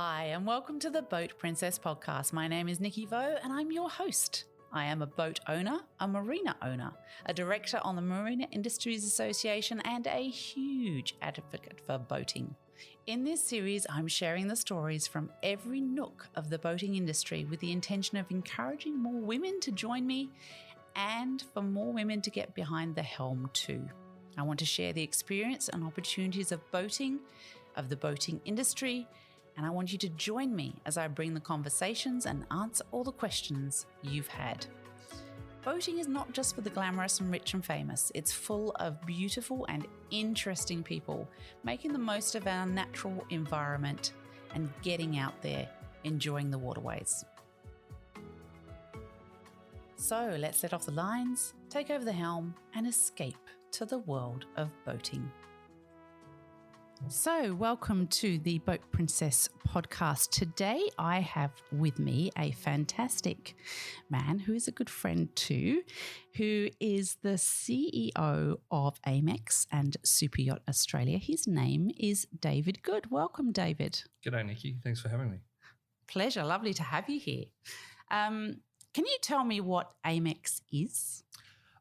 Hi, and welcome to the Boat Princess podcast. My name is Nicky Vaux, and I'm your host. I am a boat owner, a marina owner, a director on the Marina Industries Association, and a huge advocate for boating. In this series, I'm sharing the stories from every nook of the boating industry with the intention of encouraging more women to join me and for more women to get behind the helm too. I want to share the experience and opportunities of boating, of the boating industry, and I want you to join me as I bring the conversations and answer all the questions you've had. Boating is not just for the glamorous and rich and famous. It's full of beautiful and interesting people making the most of our natural environment and getting out there, enjoying the waterways. So let's let off the lines, take over the helm, and escape to the world of boating. So, welcome to the Boat Princess podcast. Today, I have with me a fantastic man who is a good friend too, who is the CEO of Amex and Super Yacht Australia. His name is David Good. Welcome, David. G'day, Nikki. Thanks for having me. Pleasure. Lovely to have you here. Can you tell me what Amex is?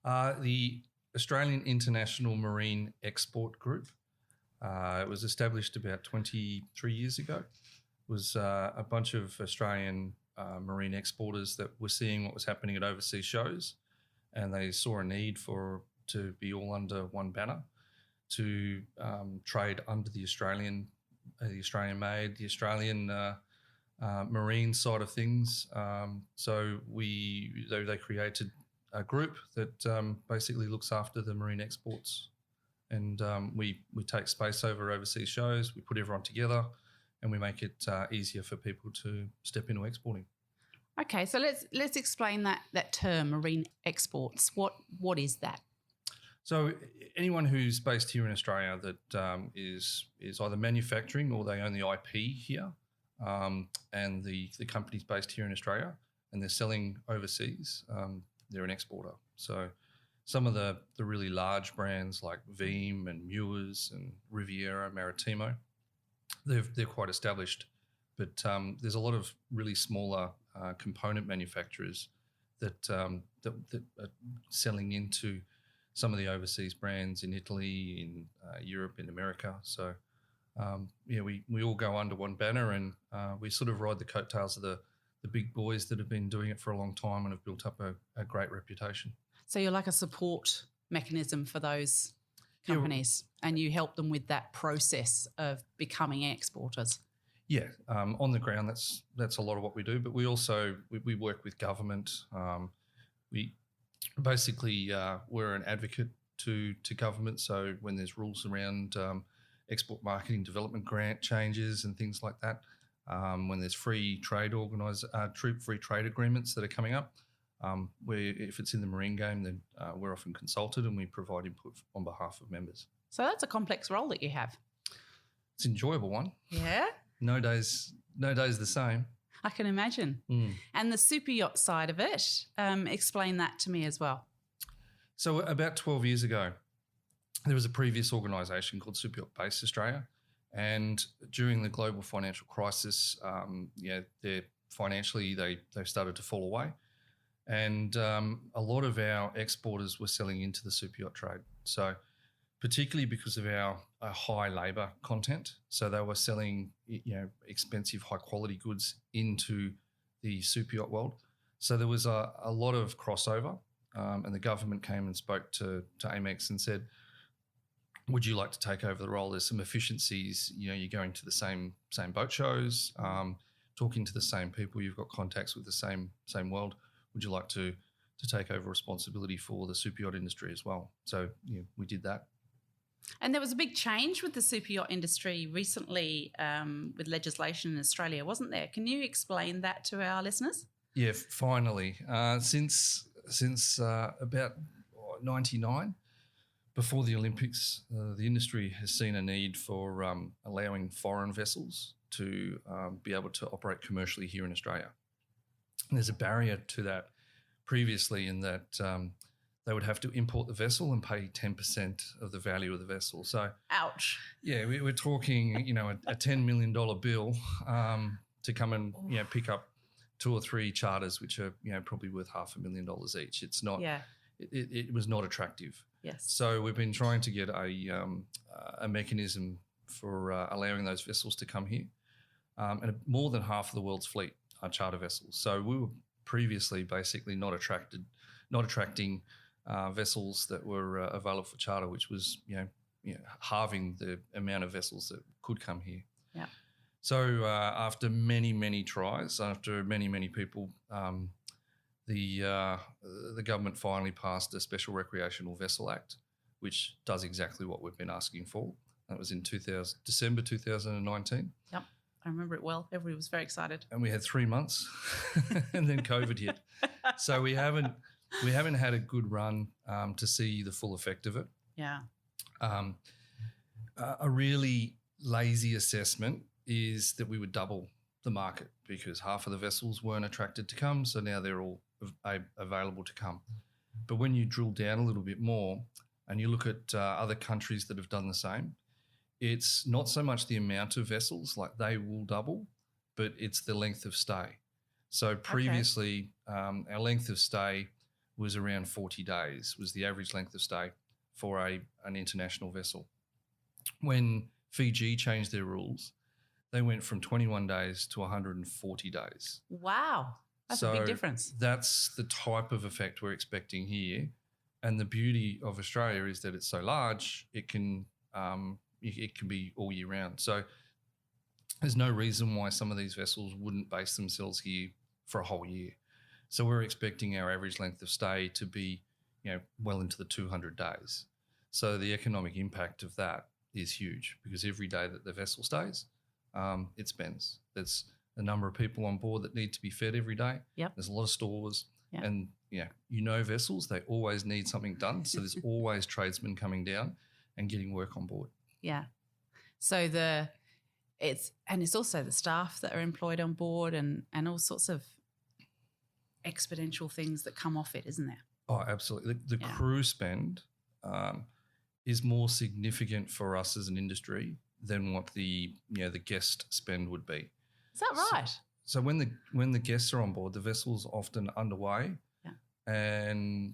The Australian International Marine Export Group. It was established about 23 years ago. It was a bunch of Australian marine exporters that were seeing what was happening at overseas shows, and they saw a need to be all under one banner to trade under the Australian made, the Australian marine side of things. So they created a group that basically looks after the marine exports. And we take space over overseas shows, we put everyone together, and we make it easier for people to step into exporting. Okay, so let's explain that term, marine exports. What is that? So anyone who's based here in Australia that is either manufacturing or they own the IP here, and the company's based here in Australia and they're selling overseas, they're an exporter. So some of the really large brands like Veeam and Muirs and Riviera Maritimo, they're quite established. But there's a lot of really smaller component manufacturers that are selling into some of the overseas brands in Italy, in Europe, in America. So we all go under one banner, and we sort of ride the coattails of the big boys that have been doing it for a long time and have built up a great reputation. So you're like a support mechanism for those companies, and you help them with that process of becoming exporters. Yeah, on the ground, that's a lot of what we do. But we also we work with government. We basically we're an advocate to government. So when there's rules around export marketing development grant changes and things like that, when there's free trade agreements that are coming up. If it's in the marine game, then we're often consulted and we provide input on behalf of members. So that's a complex role that you have. It's an enjoyable one. Yeah? No days the same. I can imagine. And the super yacht side of it, explain that to me as well. So about 12 years ago, there was a previous organisation called Super Yacht Base Australia, and during the global financial crisis, financially they started to fall away. And a lot of our exporters were selling into the super yacht trade. So particularly because of our high labour content. So they were selling, expensive, high quality goods into the super yacht world. So there was a lot of crossover, and the government came and spoke to Amex and said, would you like to take over the role? There's some efficiencies. You're going to the same boat shows, talking to the same people. You've got contacts with the same world. Would you like to take over responsibility for the super yacht industry as well? So we did that. And there was a big change with the super yacht industry recently with legislation in Australia, wasn't there? Can you explain that to our listeners? Yeah, finally. Since about 99, before the Olympics, the industry has seen a need for allowing foreign vessels to be able to operate commercially here in Australia. And there's a barrier to that previously in that they would have to import the vessel and pay 10% of the value of the vessel. So, ouch. Yeah, we're talking, a $10 million bill to come and pick up 2 or 3 charters, which are probably worth $500,000 each. It's not. Yeah. It was not attractive. Yes. So we've been trying to get a mechanism for allowing those vessels to come here, and more than half of the world's fleet are charter vessels. So we were previously basically not attracting vessels that were available for charter, which was halving the amount of vessels that could come here. Yeah. So after many tries, after many people, the government finally passed a Special Recreational Vessel Act, which does exactly what we've been asking for. That was in December 2019. Yep, I remember it well. Everybody was very excited. And we had 3 months, and then COVID hit. So we haven't had a good run to see the full effect of it. Yeah. A really lazy assessment is that we would double the market because half of the vessels weren't attracted to come, so now they're all available to come. But when you drill down a little bit more and you look at other countries that have done the same, it's not so much the amount of vessels, like they will double, but it's the length of stay. So previously, our length of stay was around 40 days, was the average length of stay for an international vessel. When Fiji changed their rules, they went from 21 days to 140 days. Wow. That's a big difference. That's the type of effect we're expecting here. And the beauty of Australia is that it's so large, it can be all year round. So there's no reason why some of these vessels wouldn't base themselves here for a whole year. So we're expecting our average length of stay to be, well into the 200 days. So the economic impact of that is huge because every day that the vessel stays, it spends. There's a number of people on board that need to be fed every day. Yep. There's a lot of stores. Yep. And, vessels, they always need something done. So there's always tradesmen coming down and getting work on board. Yeah. So it's also the staff that are employed on board and all sorts of exponential things that come off it, isn't there? Oh, absolutely. The crew spend is more significant for us as an industry than what the guest spend would be. Is that right? So when the guests are on board, the vessel's often underway and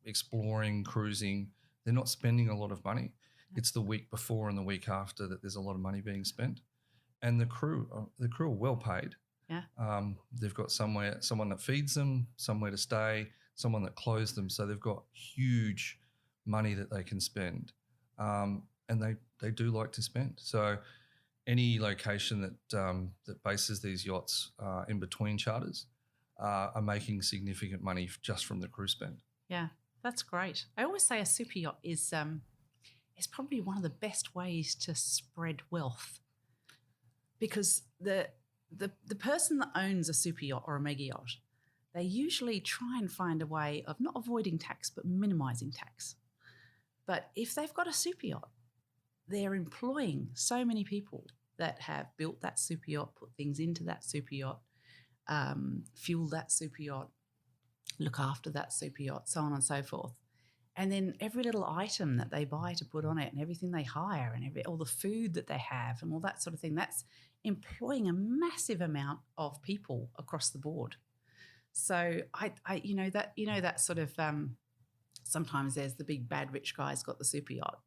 exploring, cruising. They're not spending a lot of money. It's the week before and the week after that there's a lot of money being spent. And the crew are well paid. Yeah. They've got someone that feeds them, somewhere to stay, someone that clothes them. So they've got huge money that they can spend. And they do like to spend. So any location that bases these yachts in between charters are making significant money just from the crew spend. Yeah, that's great. I always say a super yacht is probably one of the best ways to spread wealth because the person that owns a super yacht or a mega yacht, they usually try and find a way of not avoiding tax but minimising tax. But if they've got a super yacht, they're employing so many people that have built that super yacht, put things into that super yacht, fuel that super yacht, look after that super yacht, so on and so forth. And then every little item that they buy to put on it and everything they hire and all the food that they have and all that sort of thing, that's employing a massive amount of people across the board. So that sort of sometimes there's the big bad rich guy's got the super yacht.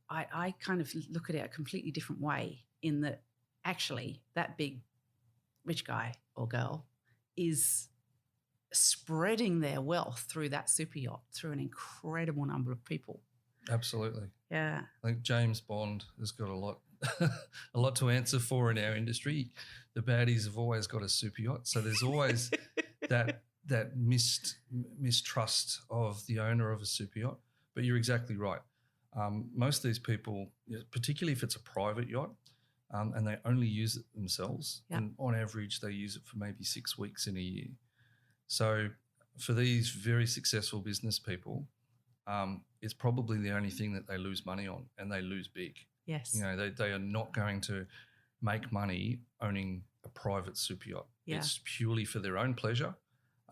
I kind of look at it a completely different way in that actually that big rich guy or girl is spreading their wealth through that super yacht through an incredible number of people. Absolutely. Yeah. I think James Bond has got a lot to answer for in our industry. The baddies have always got a super yacht. So there's always that mistrust of the owner of a super yacht. But you're exactly right. Most of these people, particularly if it's a private yacht, and they only use it themselves, and on average they use it for maybe 6 weeks in a year. So for these very successful business people, it's probably the only thing that they lose money on, and they lose big. Yes. They are not going to make money owning a private super yacht. Yeah. It's purely for their own pleasure,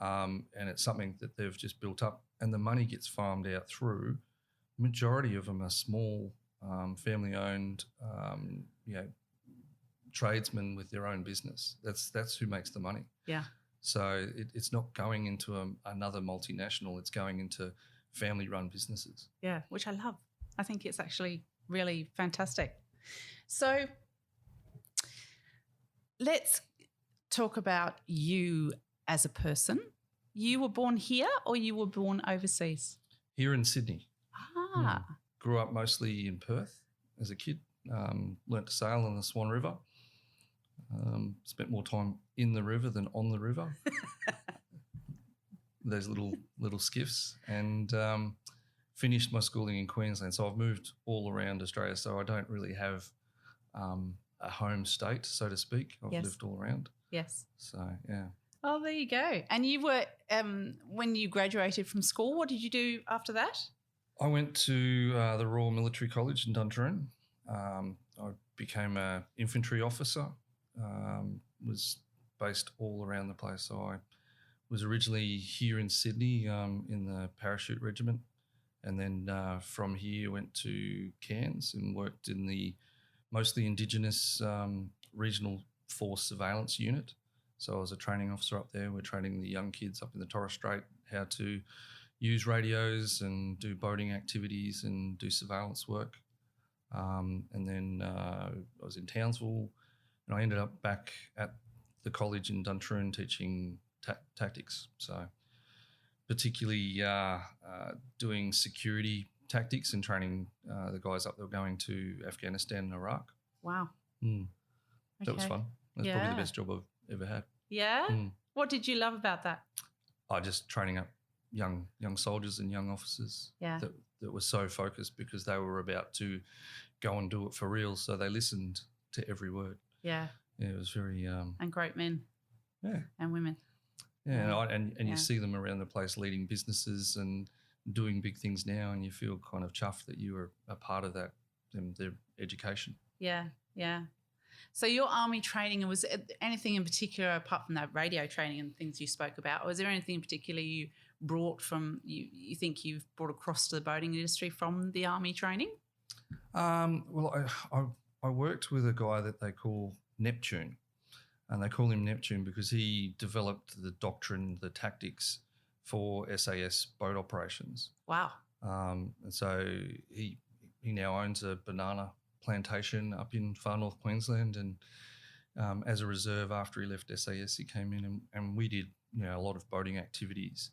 and it's something that they've just built up and the money gets farmed out through, majority of them are small, family-owned, tradesmen with their own business. That's who makes the money. Yeah. So it's not going into another multinational. It's going into family-run businesses. Yeah, which I love. I think it's actually really fantastic. So let's talk about you as a person. You were born here or you were born overseas? Here in Sydney. Ah. Grew up mostly in Perth as a kid. Learnt to sail on the Swan River. Spent more time in the river than on the river. Those little skiffs, and finished my schooling in Queensland. So I've moved all around Australia. So I don't really have a home state, so to speak. I've lived all around. Yes. So yeah. Oh, there you go. And you were when you graduated from school, what did you do after that? I went to the Royal Military College in Duntroon. I became an infantry officer. Was based all around the place. So I was originally here in Sydney in the parachute regiment, and then from here went to Cairns and worked in the mostly Indigenous regional force surveillance unit. So I was a training officer up there. We're training the young kids up in the Torres Strait how to use radios and do boating activities and do surveillance work. And then I was in Townsville, and I ended up back at the college in Duntroon teaching tactics. So particularly doing security tactics and training the guys up there going to Afghanistan and Iraq. Wow. That was fun. That's probably the best job I've ever had. Yeah? What did you love about that? Just training up young soldiers and young officers that were so focused because they were about to go and do it for real. So they listened to every word. Yeah. Yeah, it was very... and great men. Yeah. And women. Yeah, and you see them around the place leading businesses and doing big things now, and you feel kind of chuffed that you were a part of that, their education. Yeah, yeah. So your army training, was anything in particular apart from that radio training and things you spoke about, or was there anything in particular you brought from, you think you've brought across to the boating industry from the army training? Well, I worked with a guy that they call Neptune, and they call him Neptune because he developed the doctrine, the tactics for SAS boat operations. Wow. And so he now owns a banana plantation up in far north Queensland, and as a reserve after he left SAS, he came in and we did a lot of boating activities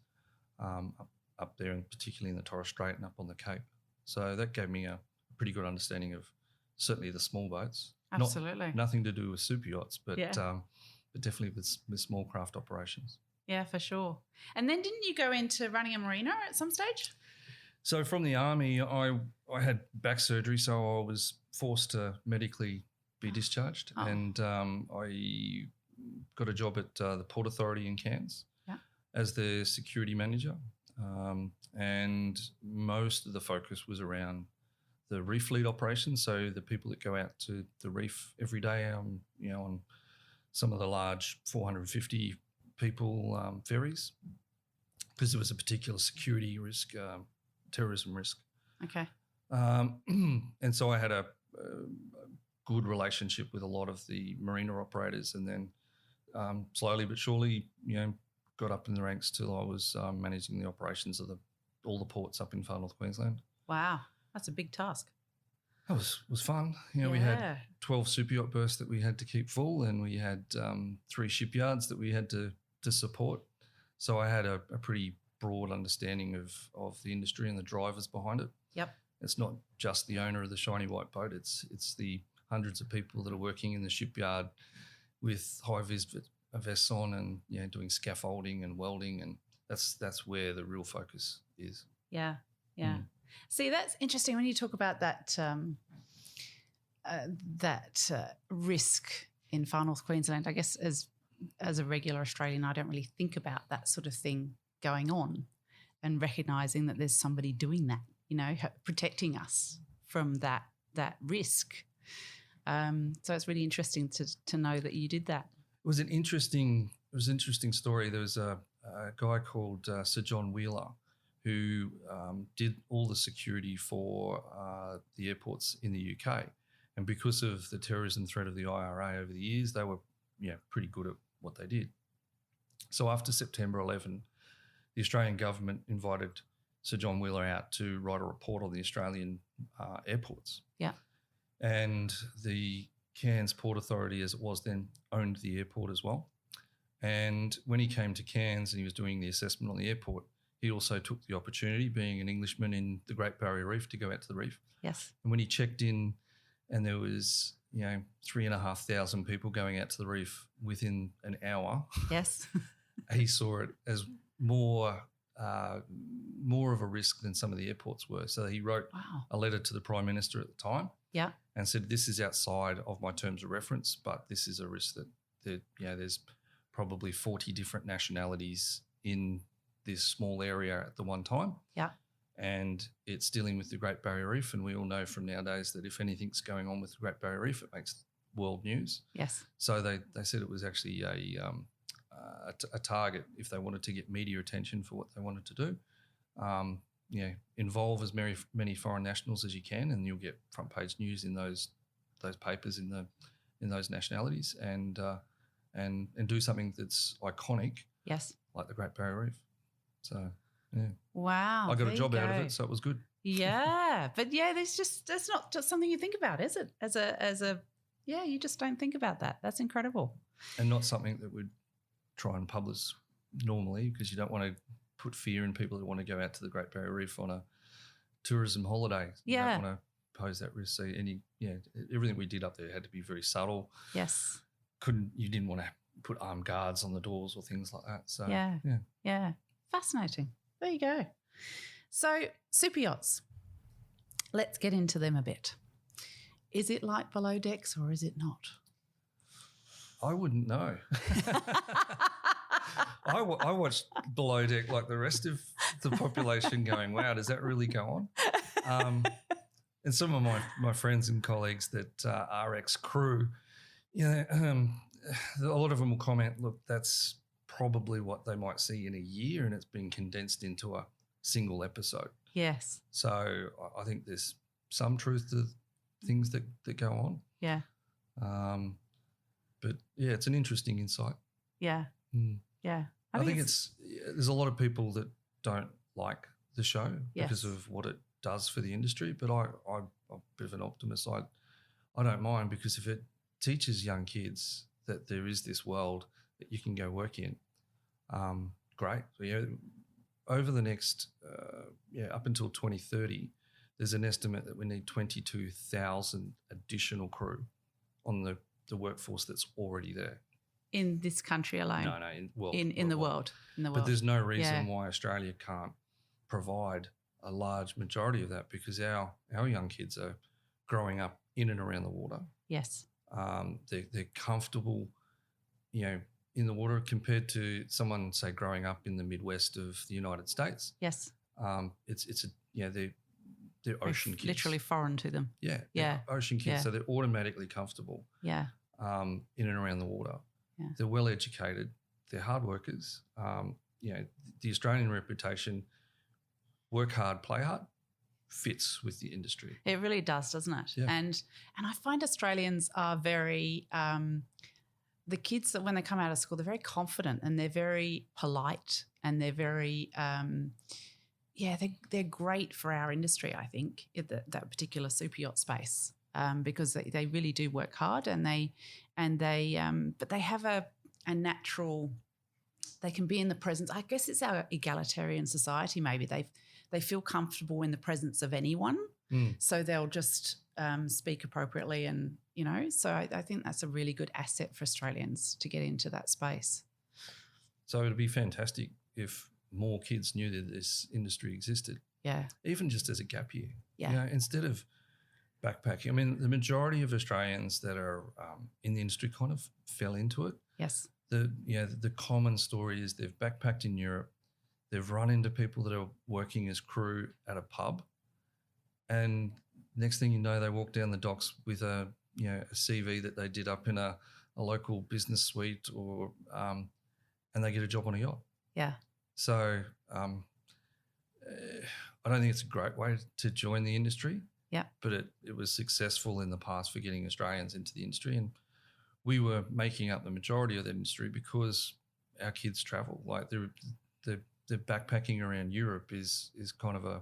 up there, and particularly in the Torres Strait and up on the Cape. So that gave me a pretty good understanding of certainly the small boats. Absolutely. Nothing to do with super yachts, but definitely with small craft operations. Yeah, for sure. And then didn't you go into running a marina at some stage? So from the army, I had back surgery, so I was forced to medically be discharged, and I got a job at the Port Authority in Cairns as the security manager, and most of the focus was around the reef fleet operations, so the people that go out to the reef every day, on some of the large 450 people ferries, because there was a particular security risk, terrorism risk. Okay. And so I had a good relationship with a lot of the marina operators, and then slowly but surely, got up in the ranks till I was managing the operations of all the ports up in far north Queensland. Wow. That's a big task. That was fun. We had 12 super yacht berths that we had to keep full, and we had 3 shipyards that we had to support. So I had a pretty broad understanding of the industry and the drivers behind it. Yep. It's not just the owner of the shiny white boat. It's the hundreds of people that are working in the shipyard with high-vis vests on and doing scaffolding and welding, and that's where the real focus is. Yeah, yeah. See, that's interesting when you talk about that risk in far north Queensland. I guess as a regular Australian, I don't really think about that sort of thing going on, and recognising that there's somebody doing that, protecting us from that risk. So it's really interesting to know that you did that. It was an interesting story. There was a guy called Sir John Wheeler, who did all the security for the airports in the UK. And because of the terrorism threat of the IRA over the years, they were pretty good at what they did. So after September 11, the Australian government invited Sir John Wheeler out to write a report on the Australian airports. Yeah. And the Cairns Port Authority, as it was then, owned the airport as well. And when he came to Cairns and he was doing the assessment on the airport, he also took the opportunity, being an Englishman in the Great Barrier Reef, to go out to the reef. Yes. And when he checked in and there was, 3,500 people going out to the reef within an hour. Yes. He saw it as more of a risk than some of the airports were. So he wrote a letter to the Prime Minister at the time. Yeah. And said, this is outside of my terms of reference, but this is a risk that there's probably 40 different nationalities in this small area at the one time. Yeah. And it's dealing with the Great Barrier Reef. And we all know from nowadays that if anything's going on with the Great Barrier Reef, it makes world news. Yes. So they said it was actually a target if they wanted to get media attention for what they wanted to do. Involve as many foreign nationals as you can, and you'll get front page news in those papers in those nationalities, and do something that's iconic. Yes. Like the Great Barrier Reef. So yeah. Wow. I got a job out of it, so it was good. Yeah, but that's not just something you think about, is it? You just don't think about that. That's incredible. And not something that we'd try and publish normally, because you don't want to put fear in people who want to go out to the Great Barrier Reef on a tourism holiday. You don't want to pose that risk. So everything we did up there had to be very subtle. Yes. You didn't want to put armed guards on the doors or things like that. So yeah. Fascinating. There you go. So super yachts, let's get into them a bit. Is it like below decks or is it not? I wouldn't know. I watched Below Deck like the rest of the population going, wow, does that really go on? And some of my friends and colleagues that are ex-crew, a lot of them will comment, look, that's probably what they might see in a year, and it's been condensed into a single episode. Yes. So I think there's some truth to things that go on. Yeah. But, it's an interesting insight. Yeah. Yeah. I think there's a lot of people that don't like the show because of what it does for the industry, but I'm a bit of an optimist. I don't mind, because if it teaches young kids that there is this world that you can go work in, great. So, over the next, up until 2030, there's an estimate that we need 22,000 additional crew on the workforce that's already there. In this country alone? No, in the world. But there's no reason why Australia can't provide a large majority of that, because our young kids are growing up in and around the water. Yes. They're comfortable, in the water, compared to someone, say, growing up in the Midwest of the United States. Yes. They're ocean kids. Literally foreign to them. Yeah. Ocean kids. Yeah. So they're automatically comfortable. Yeah. In and around the water. Yeah. They're well educated. They're hard workers. The Australian reputation, work hard, play hard, fits with the industry. It really does, doesn't it? Yeah. And I find Australians are very the kids that when they come out of school, they're very confident and they're very polite and they're very they're great for our industry, I think, in that particular super yacht space, because they really do work hard but they have a natural, they can be in the presence. I guess it's our egalitarian society. Maybe they feel comfortable in the presence of anyone, so they'll just speak appropriately, and So I think that's a really good asset for Australians to get into that space. So it'd be fantastic if more kids knew that this industry existed. Yeah. Even just as a gap year. Yeah. Instead of backpacking. I mean, the majority of Australians that are in the industry kind of fell into it. Yes. The common story is they've backpacked in Europe, they've run into people that are working as crew at a pub, and next thing you know, they walk down the docks with a CV that they did up in a local business suite, or and they get a job on a yacht. Yeah. So I don't think it's a great way to join the industry. Yeah. But it was successful in the past for getting Australians into the industry, and we were making up the majority of the industry because our kids travel. Like the backpacking around Europe is kind of a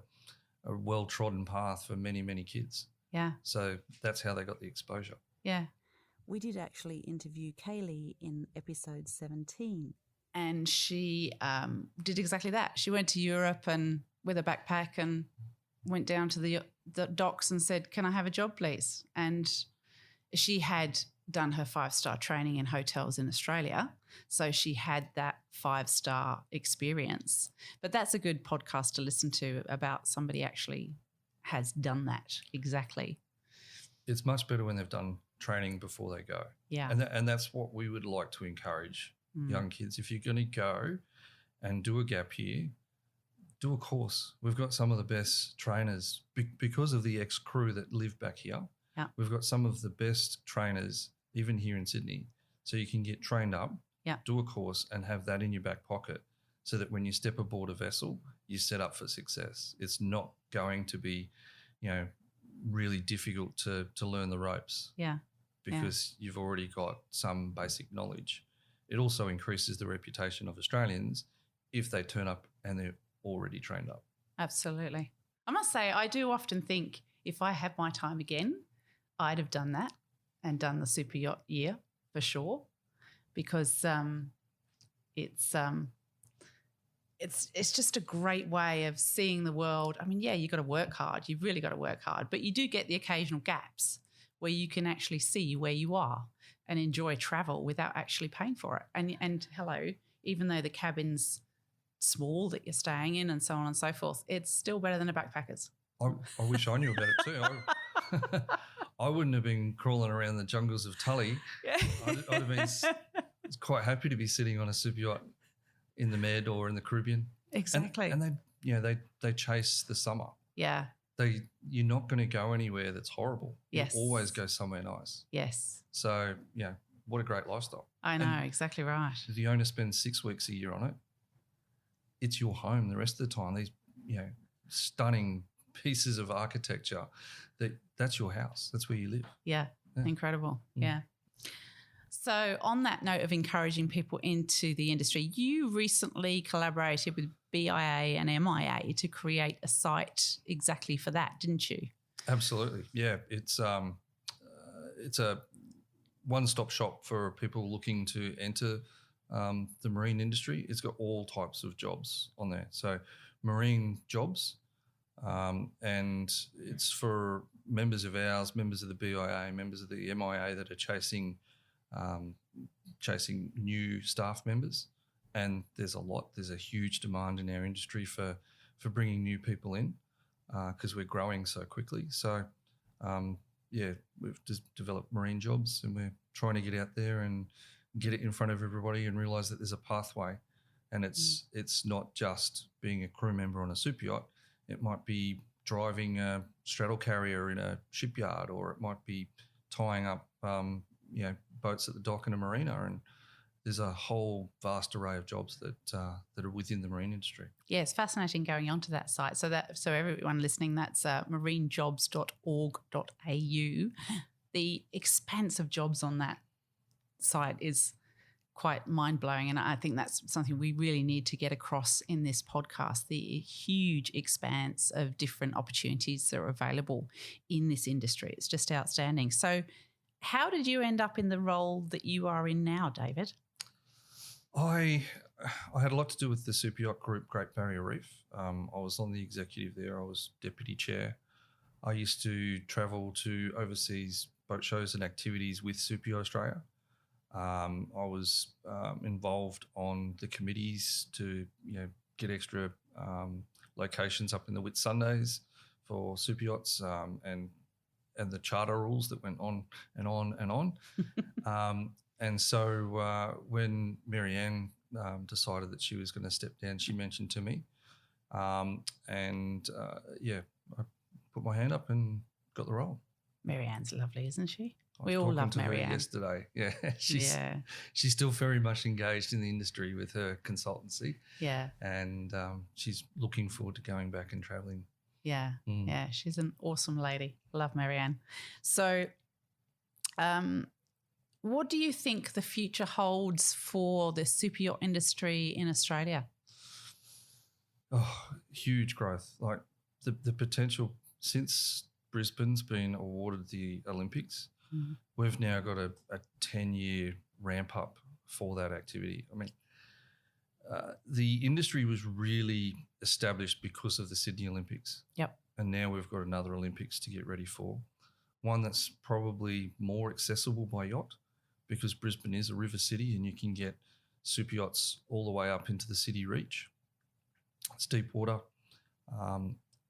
well-trodden path for many, many kids. Yeah. So that's how they got the exposure. Yeah. We did actually interview Kaylee in episode 17. And she did exactly that. She went to Europe and with a backpack and went down to the docks and said, "Can I have a job, please?" And she had done her 5-star training in hotels in Australia, so she had that 5-star experience. But that's a good podcast to listen to about somebody actually has done that exactly. It's much better when they've done training before they go. Yeah. And that's what we would like to encourage young kids. If you're going to go and do a gap year, do a course. We've got some of the best trainers because of the ex-crew that live back here. Yeah. We've got some of the best trainers even here in Sydney. So you can get trained up, do a course and have that in your back pocket so that when you step aboard a vessel, you're set up for success. It's not going to be, really difficult to learn the ropes. Yeah. Because you've already got some basic knowledge. It also increases the reputation of Australians if they turn up and they're already trained up. Absolutely. I must say, I do often think if I had my time again, I'd have done that and done the super yacht year for sure, because it's just a great way of seeing the world. I mean, yeah, you've got to work hard. You've really got to work hard, but you do get the occasional gaps where you can actually see where you are and enjoy travel without actually paying for it. And hello, even though the cabin's small that you're staying in and so on and so forth, it's still better than a backpacker's. I wish I knew about it too. I wouldn't have been crawling around the jungles of Tully. Yeah. I'd have been quite happy to be sitting on a super yacht in the Med or in the Caribbean. Exactly. And they chase the summer. Yeah. You're not going to go anywhere that's horrible. Yes. You always go somewhere nice. Yes. So, what a great lifestyle. I know, exactly right. The owner spends 6 weeks a year on it. It's your home the rest of the time. These, stunning pieces of architecture, that's your house. That's where you live. Yeah. Incredible. Yeah. So on that note of encouraging people into the industry, you recently collaborated with BIA and MIA to create a site exactly for that, didn't you? Absolutely. Yeah. It's a one-stop shop for people looking to enter the marine industry. It's got all types of jobs on there. So marine jobs, and it's for members of ours, members of the BIA, members of the MIA that are chasing new staff members. And there's a huge demand in our industry for bringing new people in because we're growing so quickly. So, we've just developed marine jobs and we're trying to get out there and get it in front of everybody and realise that there's a pathway. And it's not just being a crew member on a super yacht. It might be driving a straddle carrier in a shipyard, or it might be tying up boats at the dock in a marina, and there's a whole vast array of jobs that are within the marine industry. Yeah, it's fascinating going onto that site. So everyone listening, that's marinejobs.org.au. The expanse of jobs on that site is quite mind-blowing, and I think that's something we really need to get across in this podcast, the huge expanse of different opportunities that are available in this industry. It's just outstanding. So how did you end up in the role that you are in now, David? I had a lot to do with the super yacht group Great Barrier Reef. I was on the executive there. I was deputy chair. I used to travel to overseas boat shows and activities with Super Yacht Australia. I was involved on the committees to get extra locations up in the Whitsundays for super yachts, and the charter rules that went on and on and on. And so when Marianne decided that she was going to step down, she mentioned to me, I put my hand up and got the role. Marianne's lovely, isn't she? We all love to her Marianne. yesterday. Yeah, she's still very much engaged in the industry with her consultancy. Yeah. And she's looking forward to going back and travelling. Yeah. Yeah, she's an awesome lady. Love Marianne. So what do you think the future holds for the super yacht industry in Australia? Oh, huge growth. Like the potential since Brisbane's been awarded the Olympics, we've now got a 10-year ramp up for that activity. I mean, the industry was really established because of the Sydney Olympics. Yep. And now we've got another Olympics to get ready for. One that's probably more accessible by yacht because Brisbane is a river city and you can get super yachts all the way up into the city reach. It's deep water.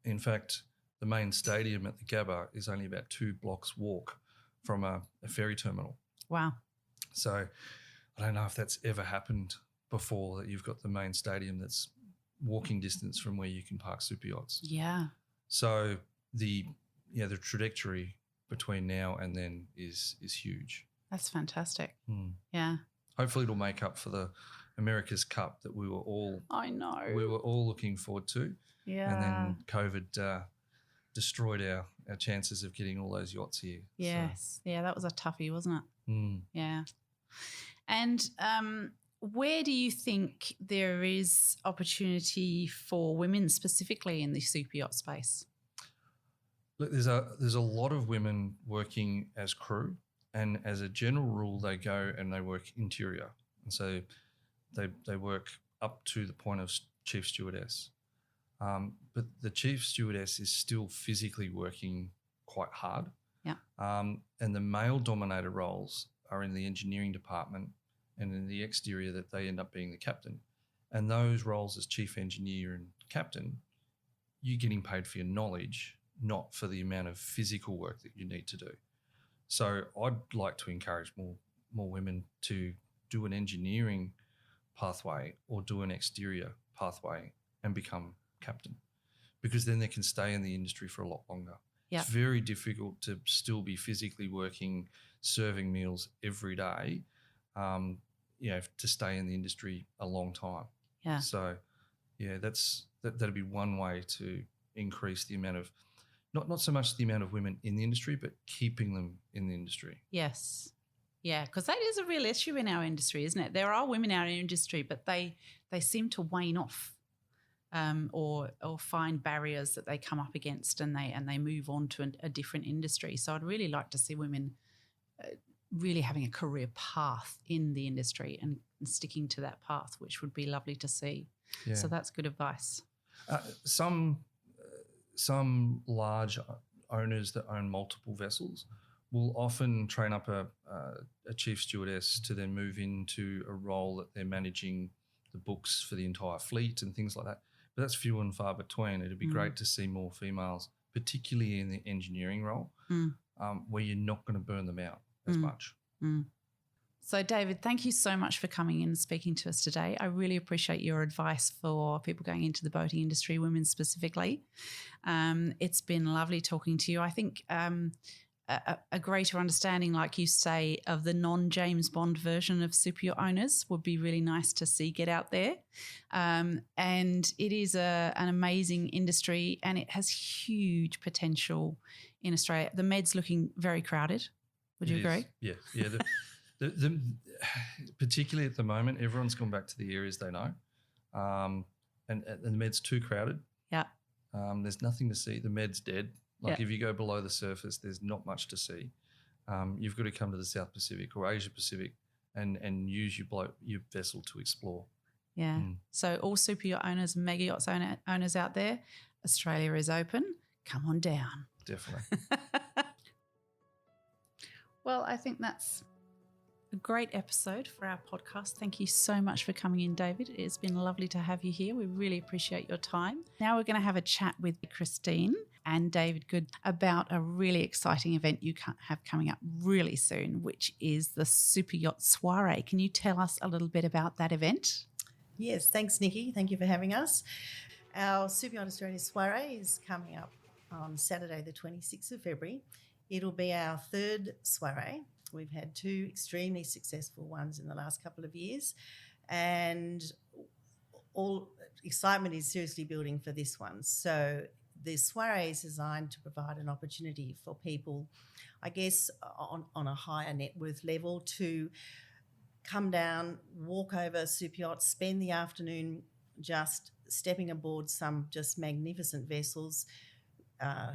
In fact, the main stadium at the Gabba is only about 2 blocks walk from a ferry terminal. Wow. So I don't know if that's ever happened before, that you've got the main stadium that's walking distance from where you can park super yachts. Yeah. So the trajectory between now and then is huge. That's fantastic. Yeah. Hopefully it'll make up for the America's Cup that we were all looking forward to. Yeah. And then COVID destroyed our chances of getting all those yachts here. Yes. So. Yeah, that was a toughie, wasn't it? Yeah. And where do you think there is opportunity for women specifically in the super yacht space? Look, there's a lot of women working as crew, and as a general rule, they go and they work interior, and so they work up to the point of chief stewardess. But the chief stewardess is still physically working quite hard. Yeah. And the male-dominated roles are in the engineering department and in the exterior that they end up being the captain. And those roles as chief engineer and captain, you're getting paid for your knowledge, not for the amount of physical work that you need to do. So I'd like to encourage more women to do an engineering pathway or do an exterior pathway and become captain, because then they can stay in the industry for a lot longer. Yep. It's very difficult to still be physically working, serving meals every day, to stay in the industry a long time. Yeah. So, yeah, that'd be one way to increase the amount of, not so much the amount of women in the industry, but keeping them in the industry. Yes. Yeah, because that is a real issue in our industry, isn't it? There are women in our industry, but they seem to wane off or find barriers that they come up against, and they move on to a different industry. So I'd really like to see women really having a career path in the industry and sticking to that path, which would be lovely to see. Yeah. So that's good advice. Some large owners that own multiple vessels will often train up a chief stewardess to then move into a role that they're managing the books for the entire fleet and things like that. But that's few and far between. It'd be great to see more females, particularly in the engineering role, where you're not going to burn them out as much. So, David, thank you so much for coming in and speaking to us today. I really appreciate your advice for people going into the boating industry, women specifically. It's been lovely talking to you. I think a greater understanding, like you say, of the non-James Bond version of super yacht owners would be really nice to see get out there. And it is an amazing industry, and it has huge potential in Australia. The Med's looking very crowded. Would you agree? Yeah. The particularly at the moment, everyone's gone back to the areas they know, and the Med's too crowded. Yeah. There's nothing to see. The Med's dead. Like if you go below the surface, there's not much to see. You've got to come to the South Pacific or Asia Pacific and use your vessel to explore. Yeah. So all super yacht owners and mega yachts owners out there, Australia is open. Come on down. Definitely. Well, I think that's a great episode for our podcast. Thank you so much for coming in, David. It's been lovely to have you here. We really appreciate your time. Now we're going to have a chat with Christine and David Good about a really exciting event you have coming up really soon, which is the Super Yacht Soiree. Can you tell us a little bit about that event? Yes, thanks, Nikki. Thank you for having us. Our Super Yacht Australia Soiree is coming up on Saturday, the 26th of February It'll be our third soiree. We've had 2 extremely successful ones in the last couple of years, and all excitement is seriously building for this one. So the soiree is designed to provide an opportunity for people, I guess, on a higher net worth level to come down, walk over super yachts, spend the afternoon just stepping aboard some just magnificent vessels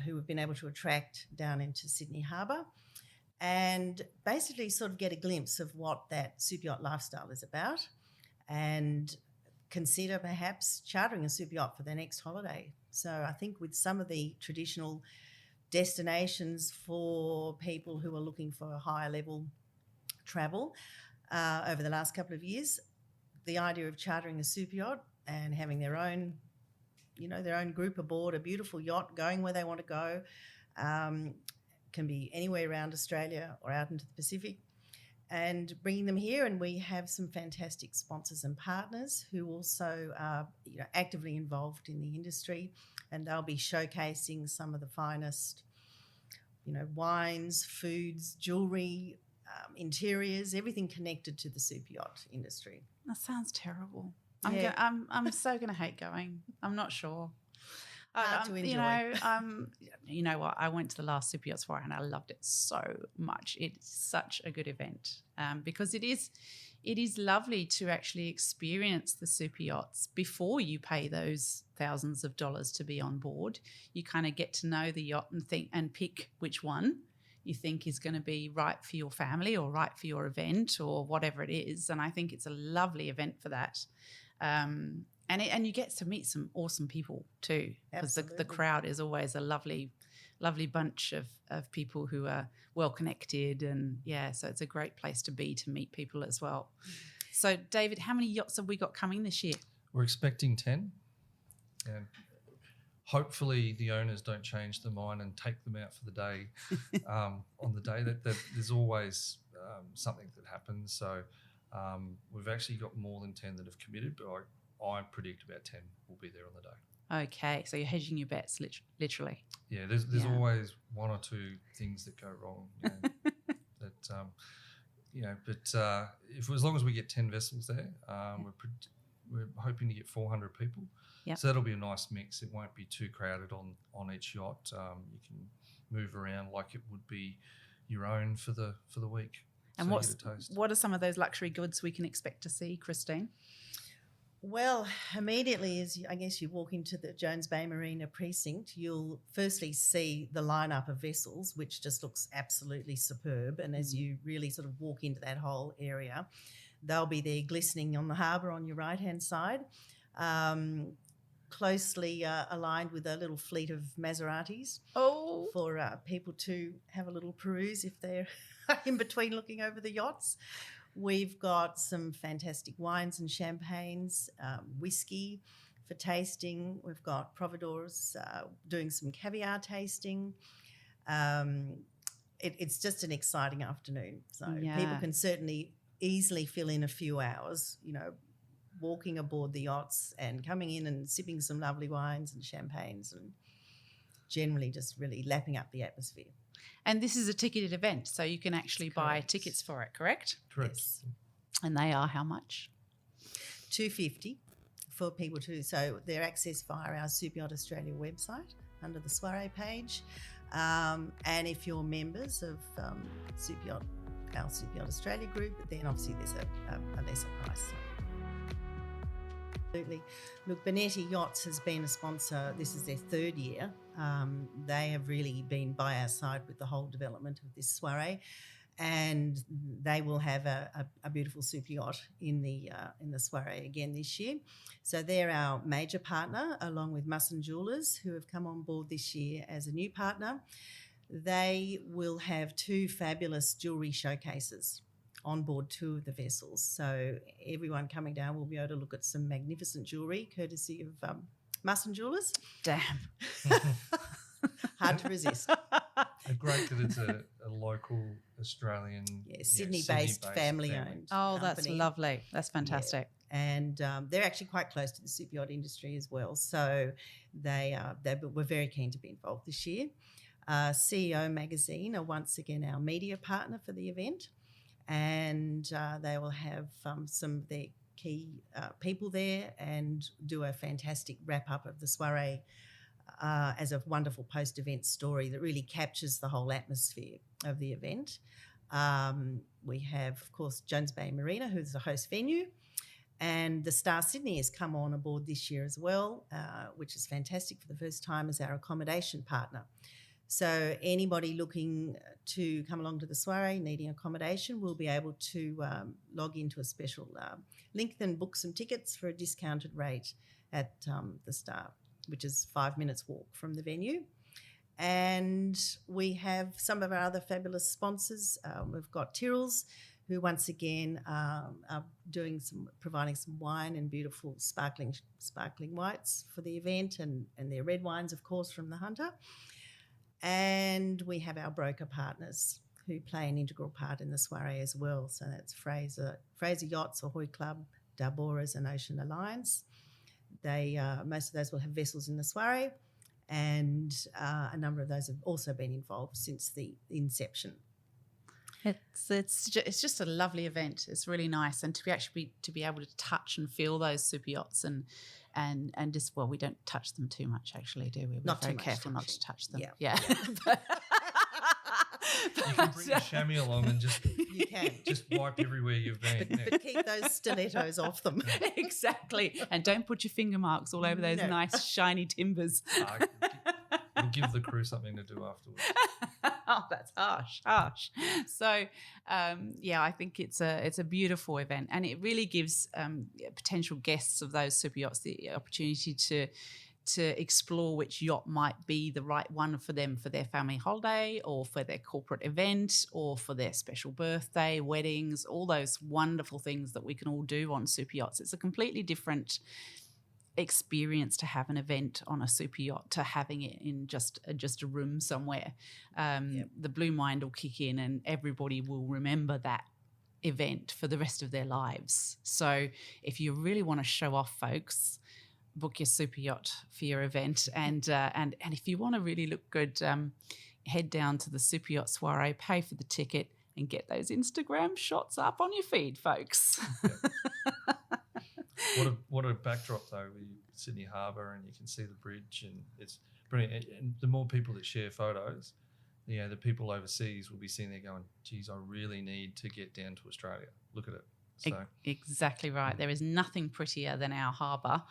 who have been able to attract down into Sydney Harbour, and basically sort of get a glimpse of what that super yacht lifestyle is about, and consider perhaps chartering a super yacht for their next holiday. So I think with some of the traditional destinations for people who are looking for a higher level travel over the last couple of years, the idea of chartering a super yacht and having their own group aboard a beautiful yacht, going where they want to go, can be anywhere around Australia or out into the Pacific, and bringing them here. And we have some fantastic sponsors and partners who also are actively involved in the industry, and they'll be showcasing some of the finest wines, foods, jewellery, interiors, everything connected to the super yacht industry. That sounds terrible. Yeah. I'm so going to hate going. I'm not sure. Hard to enjoy. You know what? I went to the last Super Yachts Forum and I loved it so much. It's such a good event because it is lovely to actually experience the super yachts before you pay those thousands of dollars to be on board. You kind of get to know the yacht and pick which one you think is going to be right for your family or right for your event or whatever it is. And I think it's a lovely event for that. And you get to meet some awesome people too, because the crowd is always a lovely bunch of people who are well connected, and so it's a great place to be to meet people as well. So David, how many yachts have we got coming this year? We're expecting 10, and hopefully the owners don't change their mind and take them out for the day on the day. That there's always something that happens. So we've actually got more than 10 that have committed, but I predict about 10 will be there on the day. Okay, so you're hedging your bets, literally. Yeah, there's always one or two things that go wrong. But if as long as we get 10 vessels there, we're hoping to get 400 people. Yep. So that'll be a nice mix. It won't be too crowded on each yacht. You can move around like it would be your own for the week. And so what are some of those luxury goods we can expect to see, Christine? Well, immediately as you walk into the Jones Bay Marina precinct, you'll firstly see the lineup of vessels, which just looks absolutely superb. And as you really sort of walk into that whole area, they'll be there glistening on the harbour on your right-hand side, closely aligned with a little fleet of Maseratis for people to have a little peruse if they're in between looking over the yachts. We've got some fantastic wines and champagnes, whiskey for tasting. We've got providores doing some caviar tasting. It's just an exciting afternoon. So people can certainly easily fill in a few hours, walking aboard the yachts and coming in and sipping some lovely wines and champagnes and generally just really lapping up the atmosphere. And this is a ticketed event, so you can actually buy tickets for it, correct? Correct. Yes. And they are how much? $250 for people to. So they're accessed via our Super Yacht Australia website under the soiree page. And if you're members of our Super Yacht Australia group, then obviously there's a lesser price. Absolutely. Look, Bonetti Yachts has been a sponsor. This is their third year. They have really been by our side with the whole development of this soiree, and they will have a beautiful super yacht in the soiree again this year. So they're our major partner, along with Musson Jewellers, who have come on board this year as a new partner. They will have 2 fabulous jewellery showcases on board 2 of the vessels. So everyone coming down will be able to look at some magnificent jewellery, courtesy of Musson Jewellers. Damn. Hard to resist. Great that it's a local Australian, Sydney-based family-owned. Oh, that's company. lovely. That's fantastic. Yeah. And they're actually quite close to the super yacht industry as well. So we're very keen to be involved this year. CEO Magazine are once again our media partner for the event, and they will have some of their key people there and do a fantastic wrap-up of the soiree as a wonderful post-event story that really captures the whole atmosphere of the event. We have, of course, Jones Bay Marina, who's the host venue, and the Star Sydney has come on aboard this year as well, which is fantastic, for the first time as our accommodation partner. So anybody looking to come along to the soiree, needing accommodation, will be able to log into a special link and book some tickets for a discounted rate at the Star, which is 5 minutes walk from the venue. And we have some of our other fabulous sponsors. We've got Tyrrell's, who once again are providing some wine and beautiful sparkling whites for the event, and their red wines, of course, from the Hunter. And we have our broker partners who play an integral part in the soiree as well. So that's Fraser Yachts, Ahoy Club, Darboras and Ocean Alliance. Most of those will have vessels in the soiree, and a number of those have also been involved since the inception. It's just a lovely event. It's really nice, and to be able to touch and feel those super yachts and just, well, we don't touch them too much, actually, do we? We're very careful not to touch them. Yeah. You can bring a chamois along and just wipe everywhere you've been. But keep those stilettos off them. Exactly. And don't put your finger marks all over those nice shiny timbers. We'll give the crew something to do afterwards. Oh, that's harsh. So, I think it's a beautiful event, and it really gives potential guests of those super yachts the opportunity to explore which yacht might be the right one for them for their family holiday, or for their corporate event, or for their special birthday, weddings, all those wonderful things that we can all do on super yachts. It's a completely different experience to have an event on a super yacht to having it in just a room somewhere. The blue mind will kick in, and everybody will remember that event for the rest of their lives. So if you really want to show off, folks, book your super yacht for your event, and if you want to really look good, head down to the super yacht soiree, pay for the ticket, and get those Instagram shots up on your feed, folks. What a backdrop, though, with Sydney Harbour, and you can see the bridge, and it's brilliant. And the more people that share photos, the people overseas will be sitting there going, geez, I really need to get down to Australia. Look at it. So exactly right. There is nothing prettier than our harbour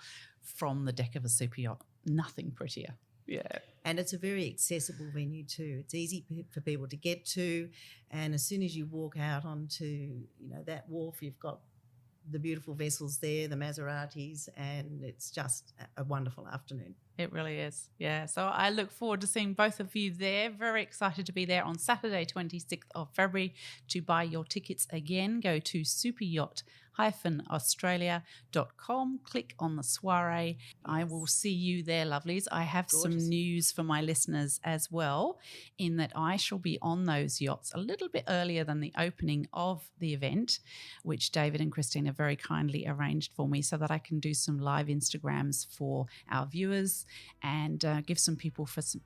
from the deck of a super yacht. Nothing prettier. Yeah. And it's a very accessible venue too. It's easy for people to get to, and as soon as you walk out onto that wharf, you've got the beautiful vessels there, the Maseratis, and it's just a wonderful afternoon. It really is. Yeah. So I look forward to seeing both of you there. Very excited to be there on Saturday, 26th of February. To buy your tickets again, go to superyacht-australia.com, click on the soiree. Yes. I will see you there, lovelies. I have some news for my listeners as well, in that I shall be on those yachts a little bit earlier than the opening of the event, which David and Christine have very kindly arranged for me, so that I can do some live Instagrams for our viewers and give some people for some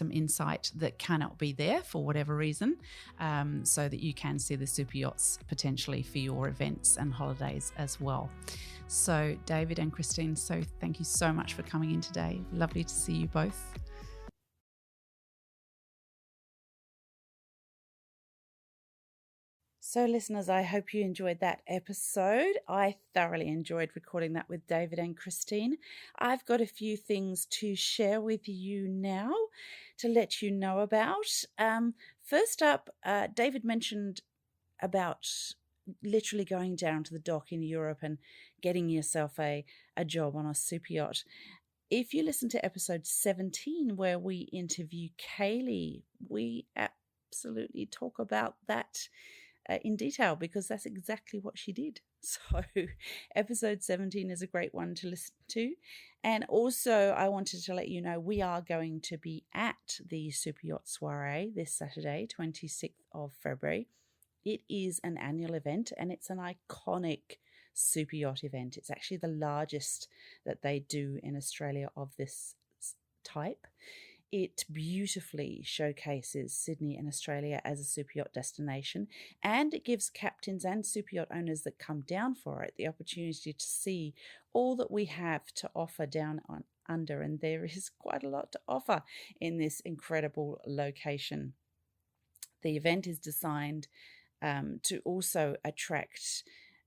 insight that cannot be there for whatever reason, so that you can see the super yachts potentially for your events and holidays as well. So David and Christine, so thank you so much for coming in today. Lovely to see you both. So listeners, I hope you enjoyed that episode. I thoroughly enjoyed recording that with David and Christine. I've got a few things to share with you now to let you know about. First up, David mentioned about literally going down to the dock in Europe and getting yourself a job on a super yacht. If you listen to episode 17, where we interview Kaylee, we absolutely talk about that in detail, because that's exactly what she did. So episode 17 is a great one to listen to. And also I wanted to let you know we are going to be at the Super Yacht Soiree this Saturday, 26th of February. It is an annual event, and it's an iconic super yacht event. It's actually the largest that they do in Australia of this type. It beautifully showcases Sydney and Australia as a super yacht destination, and it gives captains and super yacht owners that come down for it the opportunity to see all that we have to offer down on under, and there is quite a lot to offer in this incredible location. The event is designed to also attract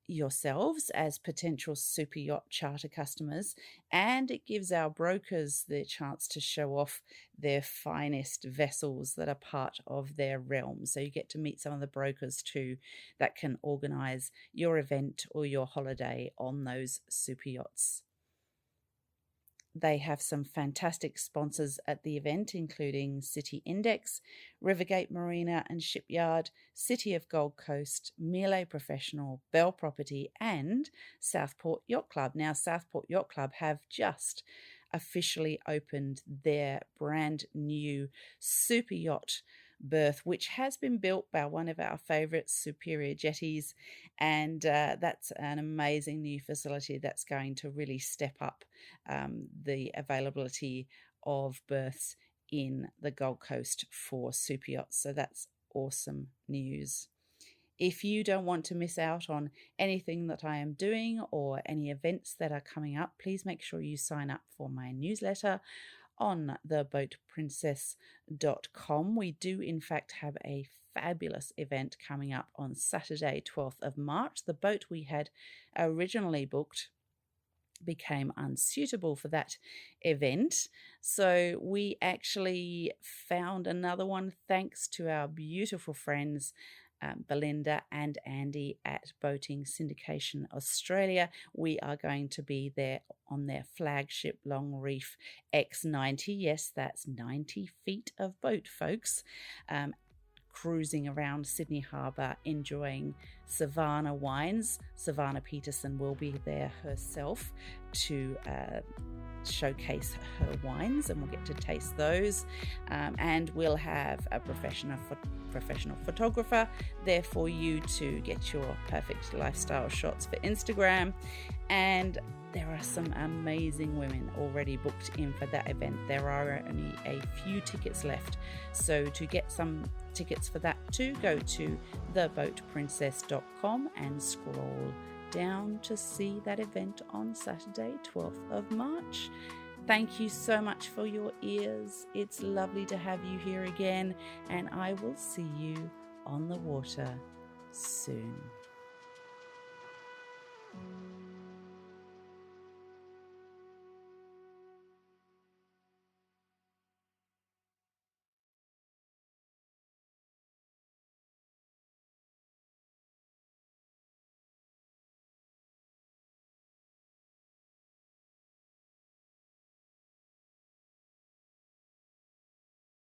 yourselves as potential super yacht charter customers, and it gives our brokers the chance to show off their finest vessels that are part of their realm. So you get to meet some of the brokers too that can organize your event or your holiday on those super yachts. They have some fantastic sponsors at the event, including City Index, Rivergate Marina and Shipyard, City of Gold Coast, Melee Professional, Bell Property, and Southport Yacht Club. Now, Southport Yacht Club have just officially opened their brand new super yacht berth, which has been built by one of our favourite Superior Jetties, and that's an amazing new facility that's going to really step up the availability of berths in the Gold Coast for super yachts. So that's awesome news. If you don't want to miss out on anything that I am doing or any events that are coming up, please make sure you sign up for my newsletter on theboatprincess.com. We do in fact have a fabulous event coming up on Saturday, 12th of March. The boat we had originally booked became unsuitable for that event, so we actually found another one thanks to our beautiful friends Belinda and Andy at Boating Syndication Australia. We are going to be there on their flagship Long Reef X90. Yes, that's 90 feet of boat, folks. Cruising around Sydney Harbour, enjoying Savannah wines. Savannah Peterson will be there herself to showcase her wines, and we'll get to taste those. And we'll have a professional photographer there for you to get your perfect lifestyle shots for Instagram. And there are some amazing women already booked in for that event. There are only a few tickets left. So to get some tickets for that too, go to theboatprincess.com and scroll down to see that event on Saturday, 12th of March. Thank you so much for your ears. It's lovely to have you here again, and I will see you on the water soon.